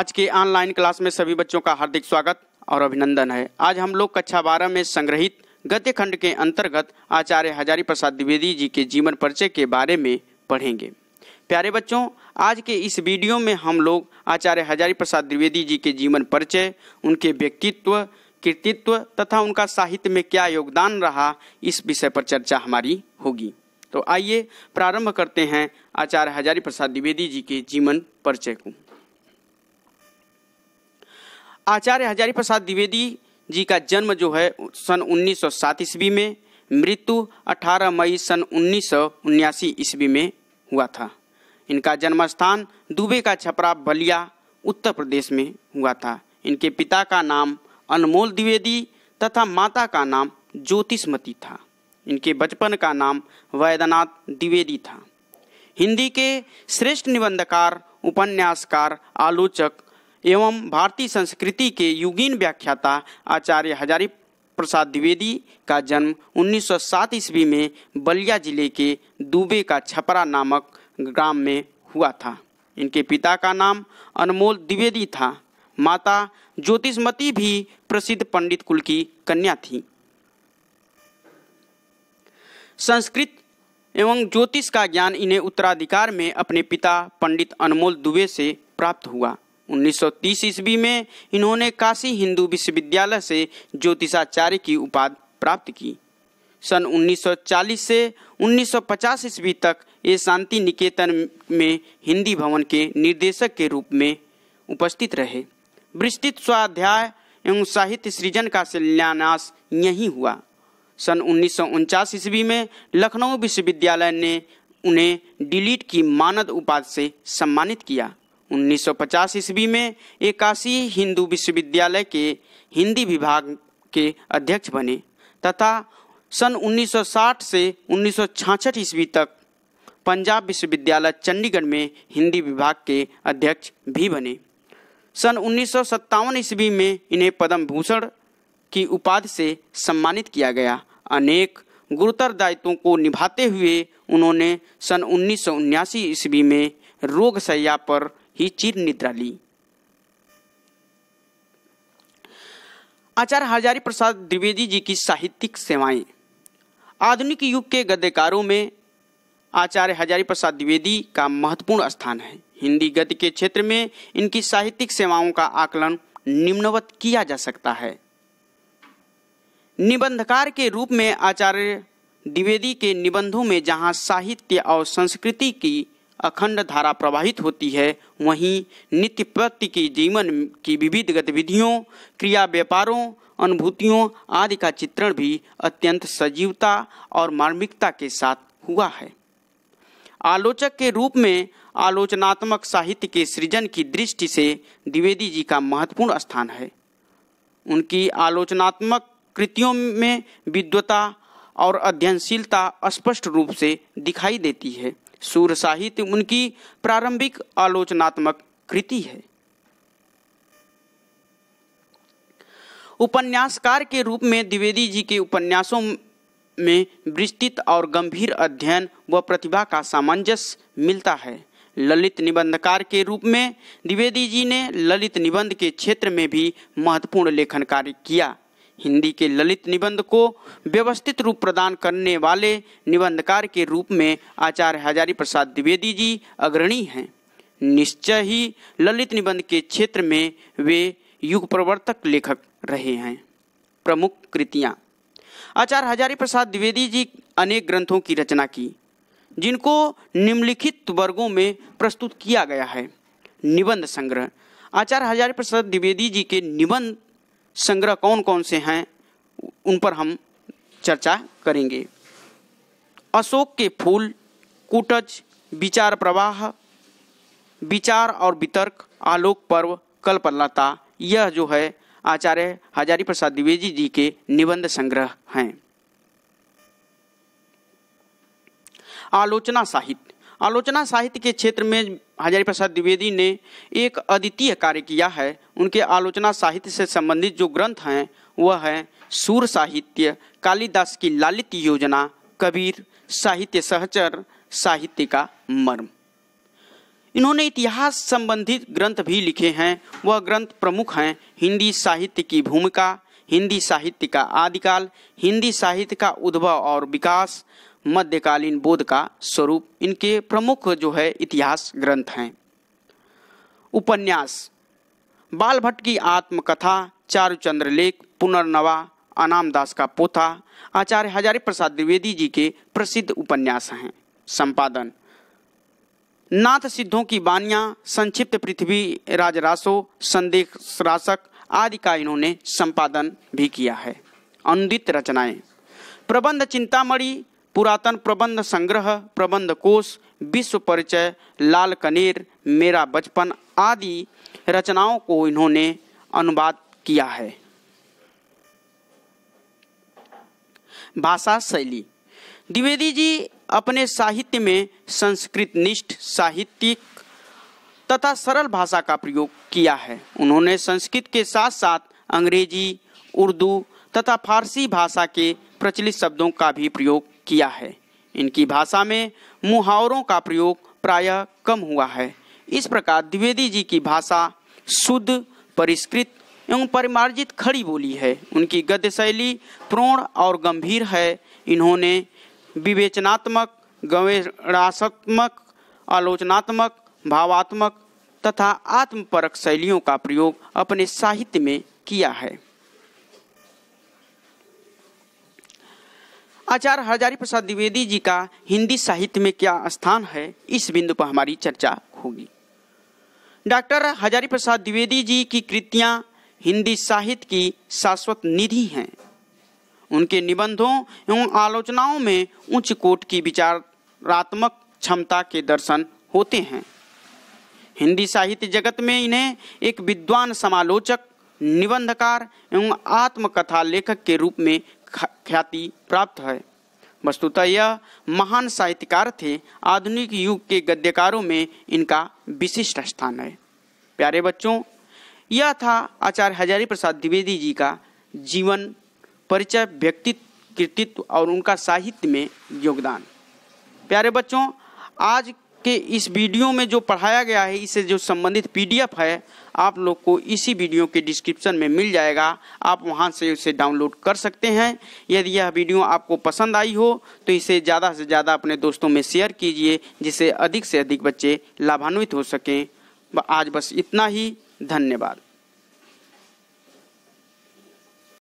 आज के online class में सभी बच्चों का हार्दिक स्वागत और अभिनंदन है। आज हम लोग कक्षा 12 में संग्रहित गद्य खंड के अंतर्गत आचार्य हजारी प्रसाद द्विवेदी जी के जीवन परिचय के बारे में पढ़ेंगे। प्यारे बच्चों, आज के इस वीडियो में हम लोग आचार्य हजारी प्रसाद द्विवेदी जी के जीवन परिचय, उनके व्यक्तित्व, कृतित्व तथा उनका साहित्य में क्या योगदान रहा, इस विषय पर चर्चा हमारी होगी। तो आइए प्रारंभ करते हैं आचार्य हजारी प्रसाद द्विवेदी जी के जीवन परिचय को। आचार्य हजारी प्रसाद द्विवेदी जी का जन्म जो है सन 1907 ईस्वी में, मृत्यु 18 मई सन 1979 ईस्वी में हुआ था। इनका जन्म स्थान दुबे का छपरा बलिया उत्तर प्रदेश में हुआ था। इनके पिता का नाम अनमोल द्विवेदी तथा माता का नाम ज्योतिषमती था। इनके बचपन का नाम वैद्यनाथ द्विवेदी था। हिंदी के श्रेष्ठ निबंधकार, उपन्यासकार, आलोचक एवं भारतीय संस्कृति के युगीन व्याख्याता आचार्य हजारी प्रसाद द्विवेदी का जन्म 1907 ईस्वी में बलिया जिले के दुबे का छपरा नामक ग्राम में हुआ था। इनके पिता का नाम अनमोल द्विवेदी था। माता ज्योतिषमती भी प्रसिद्ध पंडित कुल की कन्या थी। संस्कृत एवं ज्योतिष का ज्ञान इन्हें उत्तराधिकार में अपने पिता पंडित अनमोल दुबे से प्राप्त हुआ। 1930 ईस्वी में इन्होंने काशी हिंदू विश्वविद्यालय से ज्योतिषाचार्य की उपाधि प्राप्त की। सन 1940 से 1950 ईस्वी तक ये शांति निकेतन में हिंदी भवन के निर्देशक के रूप में उपस्थित रहे। विस्तृत स्वाध्याय एवं साहित्य सृजन का शिलान्यास यहीं हुआ। सन 1949 ईस्वी में लखनऊ विश्वविद्यालय ने उन्हें डिलीट की मानद उपाधि से सम्मानित किया। 1950 ईस्वी में ये काशी हिंदू विश्वविद्यालय के हिंदी विभाग के अध्यक्ष बने तथा सन 1960 से 1966 ईस्वी तक पंजाब विश्वविद्यालय चंडीगढ़ में हिंदी विभाग के अध्यक्ष भी बने। सन 1957 ईस्वी में इन्हें पद्म भूषण की उपाधि से सम्मानित किया गया। अनेक गुरुतर दायित्वों को निभाते हुए उन्होंने सन 1979 ईस्वी में रोग शैय्या पर ही चिर निद्रा ली। आचार्य हजारी प्रसाद द्विवेदी जी की साहित्यिक सेवाएं। आधुनिक युग के गद्यकारों में आचार्य हजारी प्रसाद द्विवेदी का महत्वपूर्ण स्थान है। हिंदी गद्य के क्षेत्र में इनकी साहित्यिक सेवाओं का आकलन निम्नवत किया जा सकता है। निबंधकार के रूप में आचार्य द्विवेदी के निबंधों में जहां साहित्य और संस्कृति की अखंड धारा प्रवाहित होती है, वहीं नित्य प्रति के जीवन की विविध गतिविधियों, क्रिया, व्यापारों, अनुभूतियों आदि का चित्रण भी अत्यंत सजीवता और मार्मिकता के साथ हुआ है। आलोचक के रूप में आलोचनात्मक साहित्य के सृजन की दृष्टि से द्विवेदी जी का महत्वपूर्ण स्थान है। उनकी आलोचनात्मक कृतियों में विद्वता और अध्ययनशीलता स्पष्ट रूप से दिखाई देती है। सूर साहित्य उनकी प्रारंभिक आलोचनात्मक कृति है। उपन्यासकार के रूप में द्विवेदी जी के उपन्यासों में विस्तृत और गंभीर अध्ययन व प्रतिभा का सामंजस्य मिलता है। ललित निबंधकार के रूप में द्विवेदी जी ने ललित निबंध के क्षेत्र में भी महत्वपूर्ण लेखन कार्य किया। हिंदी के ललित निबंध को व्यवस्थित रूप प्रदान करने वाले निबंधकार के रूप में आचार्य हजारी प्रसाद द्विवेदी जी अग्रणी हैं। निश्चय ही ललित निबंध के क्षेत्र में वे युग प्रवर्तक लेखक रहे हैं। प्रमुख कृतियाँ। आचार्य हजारी प्रसाद द्विवेदी जी अनेक ग्रंथों की रचना की, जिनको निम्नलिखित वर्गों में प्रस्तुत किया गया है। निबंध संग्रह। आचार्य हजारी प्रसाद द्विवेदी जी के निबंध संग्रह कौन कौन से हैं, उन पर हम चर्चा करेंगे। अशोक के फूल, कूटज, विचार प्रवाह, विचार और वितर्क, आलोक पर्व, कल्पलता, यह जो है आचार्य हजारी प्रसाद द्विवेदी जी के निबंध संग्रह हैं। आलोचना साहित्य। आलोचना साहित्य के क्षेत्र में हजारी प्रसाद द्विवेदी ने एक अद्वितीय कार्य किया है। उनके आलोचना साहित्य से संबंधित जो ग्रंथ हैं वह है सूर साहित्य, कालिदास की लालित योजना, कबीर, साहित्य सहचर, साहित्य का मर्म। इन्होंने इतिहास संबंधित ग्रंथ भी लिखे हैं। वह ग्रंथ प्रमुख हैं हिंदी साहित्य की भूमिका, हिंदी साहित्य का आदिकाल, हिंदी साहित्य का उद्भव और विकास, मध्यकालीन बोध का स्वरूप। इनके प्रमुख जो है इतिहास ग्रंथ हैं। उपन्यास: बाल भट्ट की आत्मकथा, चारुचंद्र लेख, पुनर्नवा, अनामदास का पोथा आचार्य हजारी प्रसाद द्विवेदी जी के प्रसिद्ध उपन्यास हैं। संपादन: नाथ सिद्धों की बानियां, संक्षिप्त पृथ्वी राजरासो, संदेश रासक आदि का इन्होंने संपादन भी किया है। अनुदित रचनाएं: प्रबंध चिंतामणि, पुरातन प्रबंध संग्रह, प्रबंध कोश, विश्व परिचय, लाल कनेर, मेरा बचपन आदि रचनाओं को इन्होंने अनुवाद किया है। भाषा शैली: द्विवेदी जी अपने साहित्य में संस्कृत निष्ठ साहित्यिक तथा सरल भाषा का प्रयोग किया है। उन्होंने संस्कृत के साथ साथ अंग्रेजी, उर्दू तथा फारसी भाषा के प्रचलित शब्दों का भी प्रयोग किया है। इनकी भाषा में मुहावरों का प्रयोग प्रायः कम हुआ है। इस प्रकार द्विवेदी जी की भाषा शुद्ध, परिष्कृत एवं परिमार्जित खड़ी बोली है। उनकी गद्य शैली प्रौढ़ और गंभीर है। इन्होंने विवेचनात्मक, गवेषणात्मक, आलोचनात्मक, भावात्मक तथा आत्मपरक शैलियों का प्रयोग अपने साहित्य में किया है। आचार्य हजारी प्रसाद द्विवेदी जी का हिंदी साहित्य में क्या स्थान है, इस बिंदु पर हमारी चर्चा होगी। डॉक्टर हजारी प्रसाद द्विवेदी जी की कृतियां हिंदी साहित्य की शाश्वत निधि हैं। उनके निबंधों एवं आलोचनाओं में उच्च कोटि की विचारात्मक क्षमता के दर्शन होते हैं। हिंदी साहित्य जगत में इन्हें एक विद्वान समालोचक, निबंधकार एवं आत्मकथा लेखक के रूप में ख्याति प्राप्त है। वस्तुतः यह महान साहित्यकार थे। आधुनिक युग के गद्यकारों में इनका विशिष्ट स्थान है। प्यारे बच्चों, यह था आचार्य हजारी प्रसाद द्विवेदी जी का जीवन परिचय, व्यक्तित्व, कृतित्व और उनका साहित्य में योगदान। प्यारे बच्चों, आज के इस वीडियो में जो पढ़ाया गया है, इससे जो संबंधित PDF है, आप लोग को इसी वीडियो के डिस्क्रिप्शन में मिल जाएगा। आप वहां से उसे डाउनलोड कर सकते हैं। यदि यह वीडियो आपको पसंद आई हो तो इसे ज़्यादा से ज़्यादा अपने दोस्तों में शेयर कीजिए, जिससे अधिक से अधिक बच्चे लाभान्वित हो सकें। आज बस इतना ही। धन्यवाद।